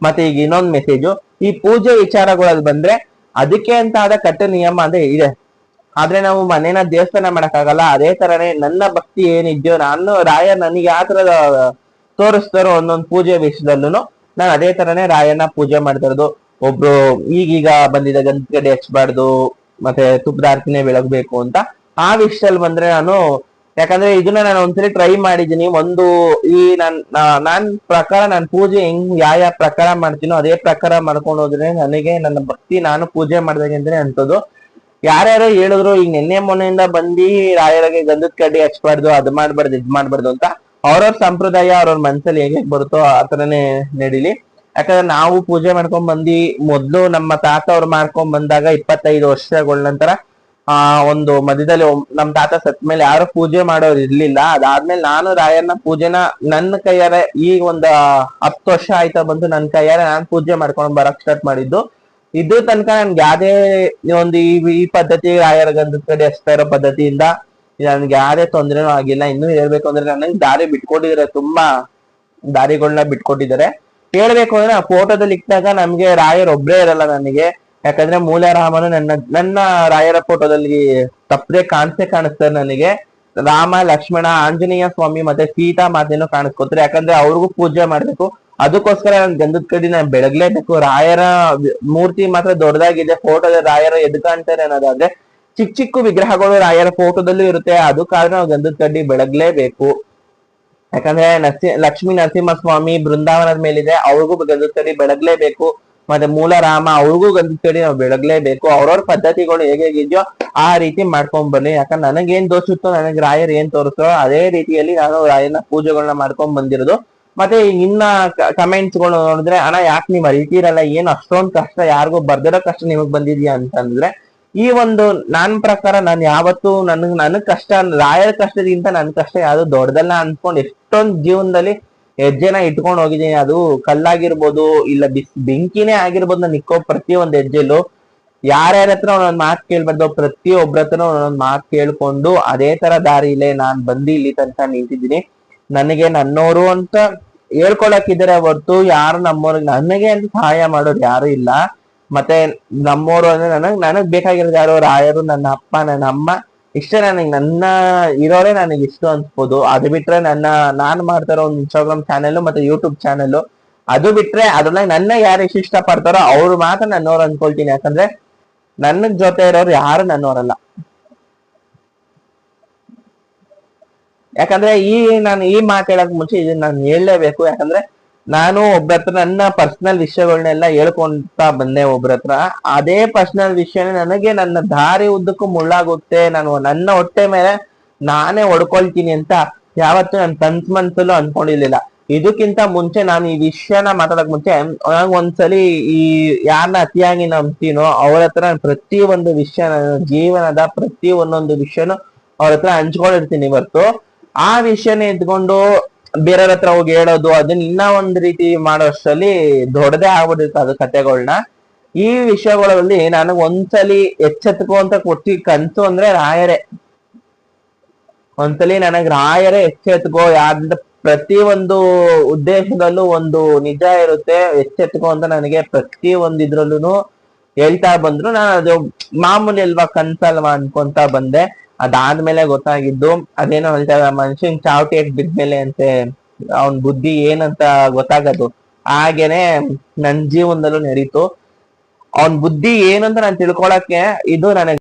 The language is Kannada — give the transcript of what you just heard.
ಮತ್ತೆ ಈಗ ಇನ್ನೊಂದು ಮೆಸೇಜು, ಈ ಪೂಜೆ ವಿಚಾರಗಳಲ್ಲಿ ಬಂದ್ರೆ ಅದಕ್ಕೆ ಅಂತ ಆದ ಕಟ್ಟ ನಿಯಮ ಅಂದ್ರೆ ಇದೆ. ಆದ್ರೆ ನಾವು ಮನೇನ ದೇವಸ್ಥಾನ ಮಾಡಕ್ಕಾಗಲ್ಲ. ಅದೇ ತರನೇ ನನ್ನ ಭಕ್ತಿ ಏನಿದ್ಯೋ, ನಾನು ರಾಯ ನನಗೆ ಯಾವ ತರ ತೋರಿಸ್ತಾರೋ ಒಂದೊಂದು ಪೂಜೆ ವಿಷಯದಲ್ಲೂ ನಾನು ಅದೇ ತರನೇ ರಾಯನ ಪೂಜೆ ಮಾಡ್ತಾ ಇರೋದು. ಒಬ್ರು ಈಗೀಗ ಬಂದಿದ್ದ ಗಂಟೆ ಹಚ್ಬಾರ್ದು, ಮತ್ತೆ ತುಪ್ಪದಾರ್ತಿನೇ ಬೆಳಗ್ಬೇಕು ಅಂತ ಆ ವಿಷಯದಲ್ಲಿ ಬಂದ್ರೆ ನಾನು, ಯಾಕಂದ್ರೆ ಇದನ್ನ ನಾನು ಒಂದ್ಸಲಿ ಟ್ರೈ ಮಾಡಿದೀನಿ. ಒಂದು ಈ ನಾನ್ ಪ್ರಕಾರ ನಾನು ಪೂಜೆ ಹೆಂಗ್ ಯಾವ ಪ್ರಕಾರ ಮಾಡ್ತೀನೋ ಅದೇ ಪ್ರಕಾರ ಮಾಡ್ಕೊಂಡು ಹೋದ್ರೆ ನನಗೆ ನನ್ನ ಭಕ್ತಿ ನಾನು ಪೂಜೆ ಮಾಡ್ದಾಗ ಅಂದ್ರೆ ಅಂತದ್ದು. ಯಾರ್ಯಾರು ಹೇಳಿದ್ರು ಈಗ ನಿನ್ನೆ ಮೊನ್ನೆಯಿಂದ ಬಂದು ರಾಯರಿಗೆ ಗಂಧದ ಕಡ್ಡಿ ಹಚ್ಬಾರ್ದು, ಅದ್ ಮಾಡ್ಬಾರ್ದು ಇದ್ ಮಾಡ್ಬಾರ್ದು ಅಂತ, ಅವ್ರವ್ರ ಸಂಪ್ರದಾಯ ಅವ್ರವ್ರ ಮನ್ಸಲ್ಲಿ ಹೇಗೆ ಬರುತ್ತೋ ಆ ತರನೇ ನಡೀಲಿ. ಯಾಕಂದ್ರೆ ನಾವು ಪೂಜೆ ಮಾಡ್ಕೊಂಡ್ ಬಂದು ಮೊದ್ಲು ನಮ್ಮ ತಾತ ಅವ್ರು ಮಾಡ್ಕೊಂಡ್ ಬಂದಾಗ 25 ವರ್ಷಗಳ ನಂತರ ಒಂದು ಮಧ್ಯದಲ್ಲಿ ನಮ್ ತಾತ ಸತ್ ಮೇಲೆ ಯಾರು ಪೂಜೆ ಮಾಡೋರು ಇರ್ಲಿಲ್ಲ. ಅದಾದ್ಮೇಲೆ ನಾನು ರಾಯರ್ನ ಪೂಜೆನ ನನ್ನ ಕೈಯಾರೆ ಈಗ ಒಂದ್ 10 ವರ್ಷ ಆಯ್ತಾ ಬಂದು ನನ್ನ ಕೈಯಾರೆ ನಾನ್ ಪೂಜೆ ಮಾಡ್ಕೊಂಡು ಬರಕ್ ಸ್ಟಾರ್ಟ್ ಮಾಡಿದ್ದು. ಇದು ತನಕ ನನ್ಗೆ ಯಾವ್ದೇ ಒಂದು ಈ ಪದ್ಧತಿ ರಾಯರ ಗಂಧದ ಕಡೆ ಹಚ್ತಾ ಇರೋ ಪದ್ಧತಿಯಿಂದ ನನ್ಗೆ ಯಾವ್ದೇ ತೊಂದ್ರೆನೂ ಆಗಿಲ್ಲ. ಇನ್ನೂ ಹೇಳ್ಬೇಕು ಅಂದ್ರೆ ನನಗೆ ದಾರಿ ಬಿಟ್ಕೊಟ್ಟಿದ್ದಾರೆ, ತುಂಬಾ ದಾರಿಗಳನ್ನ ಬಿಟ್ಕೊಟ್ಟಿದ್ದಾರೆ. ಹೇಳ್ಬೇಕು ಅಂದ್ರೆ ಆ ಫೋಟೋದಲ್ಲಿ ಇಕ್ಕಿದಾಗ ನಮ್ಗೆ ರಾಯರ್ ಒಬ್ರೇ ಇರಲ್ಲ ನನಗೆ. ಯಾಕಂದ್ರೆ ಮೂಲರಾಮನು ನನ್ನ ರಾಯರ ಫೋಟೋದಲ್ಲಿ ತಪ್ಪದೆ ಕಾಣಿಸ್ತಾರೆ ನನಗೆ. ರಾಮ, ಲಕ್ಷ್ಮಣ, ಆಂಜನೇಯ ಸ್ವಾಮಿ ಮತ್ತೆ ಸೀತಾ ಮಾತೆನೂ ಕಾಣಿಸ್ಕೊತಾರೆ. ಯಾಕಂದ್ರೆ ಅವ್ರಿಗೂ ಪೂಜೆ ಮಾಡ್ಬೇಕು. ಅದಕ್ಕೋಸ್ಕರ ನನ್ ಗಂಧದ ಕಡ್ಡಿ ನಾನು ಬೆಳಗ್ಲೇಬೇಕು. ರಾಯರ ಮೂರ್ತಿ ಮಾತ್ರ ದೊಡ್ಡದಾಗಿದೆ, ಫೋಟೋದ ರಾಯರ ಎದ್ದು ಕಾಣ್ತಾರೆ ಅನ್ನೋದಾದ್ರೆ ಚಿಕ್ಕ ಚಿಕ್ಕ ವಿಗ್ರಹಗಳು ರಾಯರ ಫೋಟೋದಲ್ಲೂ ಇರುತ್ತೆ. ಅದು ಕಾರಣ ನಾವು ಗಂಧದ ಕಡ್ಡಿ ಬೆಳಗ್ಲೇಬೇಕು. ಯಾಕಂದ್ರೆ ಲಕ್ಷ್ಮೀ ನರಸಿಂಹಸ್ವಾಮಿ ಬೃಂದಾವನದ ಮೇಲಿದೆ, ಅವ್ರಿಗೂ ಗಂಧದ ಕಡ್ಡಿ ಬೆಳಗ್ಲೇಬೇಕು. ಮತ್ತೆ ಮೂಲ ರಾಮ ಅವ್ರಿಗೂ ಗಂಧದ ಕಡ್ಡಿ ನಾವು ಬೆಳಗ್ಲೇಬೇಕು. ಅವ್ರವ್ರ ಪದ್ಧತಿಗಳು ಹೇಗಿದ್ಯೋ ಆ ರೀತಿ ಮಾಡ್ಕೊಂಡ್ ಬನ್ನಿ. ಯಾಕಂದ್ರೆ ನನಗೇನ್ ದೋಷಿತ್ತೋ, ನನಗೆ ರಾಯರ್ ಏನ್ ತೋರಿಸ್ತೋ ಅದೇ ರೀತಿಯಲ್ಲಿ ನಾನು ರಾಯನ ಪೂಜೆಗಳನ್ನ ಮಾಡ್ಕೊಂಡ್ ಬಂದಿರೋದು. ಮತ್ತೆ ಇನ್ನ ಕಮೆಂಟ್ಸ್ ಗಳು ನೋಡಿದ್ರೆ, ಅಣ್ಣ ಯಾಕೆ ನೀವ್ ಅರಿತೀರಲ್ಲ, ಏನ್ ಅಷ್ಟೊಂದ್ ಕಷ್ಟ, ಯಾರಿಗೂ ಬರ್ದಿರೋ ಕಷ್ಟ ನಿಮಗ್ ಬಂದಿದ್ಯಾ ಅಂತಂದ್ರೆ, ಈ ಒಂದು ನನ್ ಪ್ರಕಾರ ನಾನು ಯಾವತ್ತು ನನಗ್ ಕಷ್ಟ, ರಾಯರ ಕಷ್ಟದಿಂದ ನನ್ ಕಷ್ಟ ಯಾವ್ದು ದೊಡ್ಡದಲ್ಲ ಅನ್ಕೊಂಡ್ ಎಷ್ಟೊಂದ್ ಜೀವನದಲ್ಲಿ ಹೆಜ್ಜೆನ ಇಟ್ಕೊಂಡು ಹೋಗಿದ್ದೀನಿ. ಅದು ಕಲ್ಲಾಗಿರ್ಬೋದು, ಇಲ್ಲ ಬೆಂಕಿನೇ ಆಗಿರ್ಬೋದು. ನಾನು ಇಕ್ಕೋ ಪ್ರತಿ ಒಂದ್ ಹೆಜ್ಜೆಲು ಯಾರ್ಯಾರ ಹತ್ರ ಒಂದೊಂದ್ ಮಾತು ಕೇಳ್ಬಾರ್ದು, ಪ್ರತಿಯೊಬ್ಬರ ಹತ್ರ ಒಂದೊಂದ್ ಮಾತು ಕೇಳ್ಕೊಂಡು ಅದೇ ತರ ದಾರಿಲೇ ನಾನ್ ಬಂದು ಇಲ್ಲಿ ತನಕ ನಿಂತಿದ್ದೀನಿ. ನನಗೆ ನನ್ನೋರು ಅಂತ ಹೇಳ್ಕೊಳಕಿದ್ದಾರೆ ಹೊರ್ತು ಯಾರು ನಮ್ಮವ್ರಿಗೆ ನನಗೆ ಅಂತ ಸಹಾಯ ಮಾಡೋರು ಯಾರು ಇಲ್ಲ. ಮತ್ತೆ ನಮ್ಮೋರು ಅಂದ್ರೆ ನನಗ್ ಬೇಕಾಗಿರೋದು ಯಾರು, ರಾಯರು, ನನ್ನ ಅಪ್ಪ, ನನ್ನ ಅಮ್ಮ, ಇಷ್ಟೇ. ನನಗೆ ನನ್ನ ಇರೋರೇ ನನಗೆ ಇಷ್ಟ ಅನ್ಸ್ಬೋದು. ಅದು ಬಿಟ್ರೆ ನಾನು ಮಾಡ್ತಾ ಇರೋ ಒಂದು ಇನ್ಸ್ಟಾಗ್ರಾಮ್ ಚಾನೆಲ್ ಮತ್ತೆ ಯೂಟ್ಯೂಬ್ ಚಾನೆಲ್, ಅದು ಬಿಟ್ರೆ ಅದ್ರೊಳಗೆ ನನ್ನ ಯಾರು ಇಷ್ಟ ಪಡ್ತಾರೋ ಅವ್ರು ಮಾತ್ರ ನನ್ನವ್ರು ಅನ್ಕೊಳ್ತೀನಿ. ಯಾಕಂದ್ರೆ ನನ್ನ ಜೊತೆ ಇರೋರು ಯಾರು ನನ್ನವರಲ್ಲ. ಯಾಕಂದ್ರೆ ನಾನು ಈ ಮಾತು ಹೇಳಕ್ ಮುಂಚೆ ಇದನ್ನ ನಾನು ಹೇಳಲೇಬೇಕು. ಯಾಕಂದ್ರೆ ನಾನು ಒಬ್ರ ಹತ್ರ ನನ್ನ ಪರ್ಸನಲ್ ವಿಷಯಗಳನ್ನೆಲ್ಲ ಹೇಳ್ಕೊಂತ ಬಂದೆ ಒಬ್ರ ಹತ್ರ. ಅದೇ ಪರ್ಸನಲ್ ವಿಷಯನೇ ನನಗೆ ನನ್ನ ದಾರಿ ಉದ್ದಕ್ಕೂ ಮುಳ್ಳಾಗುತ್ತೆ. ನಾನು ನನ್ನ ಹೊಟ್ಟೆ ಮೇಲೆ ನಾನೇ ಹೊಡ್ಕೊಳ್ತೀನಿ ಅಂತ ಯಾವತ್ತೂ ನನ್ನ ಕನ್ಸ್ ಮನ್ಸಲ್ಲೂ ಅನ್ಕೊಂಡಿರ್ಲಿಲ್ಲ. ಇದಕ್ಕಿಂತ ಮುಂಚೆ ನಾನು ಈ ವಿಷಯನ ಮಾತಾಡಕ್ ಮುಂಚೆ ಒಂದ್ಸಲಿ ಈ ಯಾರನ್ನ ಅತಿಯಾಗಿ ನಂಬ್ತೀನೋ ಅವ್ರ ಹತ್ರ ನಾನು ಪ್ರತಿ ಒಂದು ವಿಷಯ, ನನ್ನ ಜೀವನದ ಪ್ರತಿ ಒಂದೊಂದು ವಿಷಯನು ಅವ್ರ ಹತ್ರ ಹಂಚ್ಕೊಂಡಿರ್ತೀನಿ. ಇವತ್ತು ಆ ವಿಷಯನ ಎತ್ಕೊಂಡು ಬೇರೆಯವ್ರ ಹತ್ರ ಹೋಗಿ ಹೇಳೋದು, ಅದನ್ನ ಇನ್ನ ಒಂದ್ ರೀತಿ ಮಾಡೋಷ್ಟರಲ್ಲಿ ದೊಡ್ಡದೇ ಆಗ್ಬಿಟ್ಟಿರುತ್ತೆ ಅದು ಕತೆಗಳನ್ನ. ಈ ವಿಷಯಗಳಲ್ಲಿ ನನಗ್ ಒಂದ್ಸಲಿ ಎಚ್ಚೆತ್ಕೋ ಅಂತ ಕೊಟ್ಟಿ ಕನ್ಸು ಅಂದ್ರೆ ರಾಯರೇ. ಒಂದ್ಸಲಿ ನನಗ್ ರಾಯರೇ ಎಚ್ಚೆತ್ಕೋ, ಯಾರ್ದ ಪ್ರತಿ ಒಂದು ಉದ್ದೇಶದಲ್ಲೂ ಒಂದು ನಿಜ ಇರುತ್ತೆ, ಎಚ್ಚೆತ್ಕೋ ಅಂತ ನನಗೆ ಪ್ರತಿ ಒಂದ್ ಇದ್ರಲ್ಲೂ ಹೇಳ್ತಾ ಬಂದ್ರು. ನಾನು ಅದು ಮಾಮೂಲಿ ಅಲ್ವಾ, ಕನ್ಸಲ್ವಾ ಅನ್ಕೊಂತ ಬಂದೆ. ಅದಾದ್ಮೇಲೆ ಗೊತ್ತಾಗಿದ್ದು, ಅದೇನೋ ಹೇಳ್ತಾರೆ ಮನುಷ್ಯನ್ ಚಾವಟಿ ಬಿದ್ಮೇಲೆ ಅಂತೆ ಅವನ್ ಬುದ್ಧಿ ಏನಂತ ಗೊತ್ತಾಗದು. ಹಾಗೇನೆ ನನ್ ಜೀವನದಲ್ಲೂ ನಡೀತು. ಅವನ್ ಬುದ್ಧಿ ಏನಂತ ನಾನು ತಿಳ್ಕೊಳಕ್ಕೆ ಇದು ನನಗೆ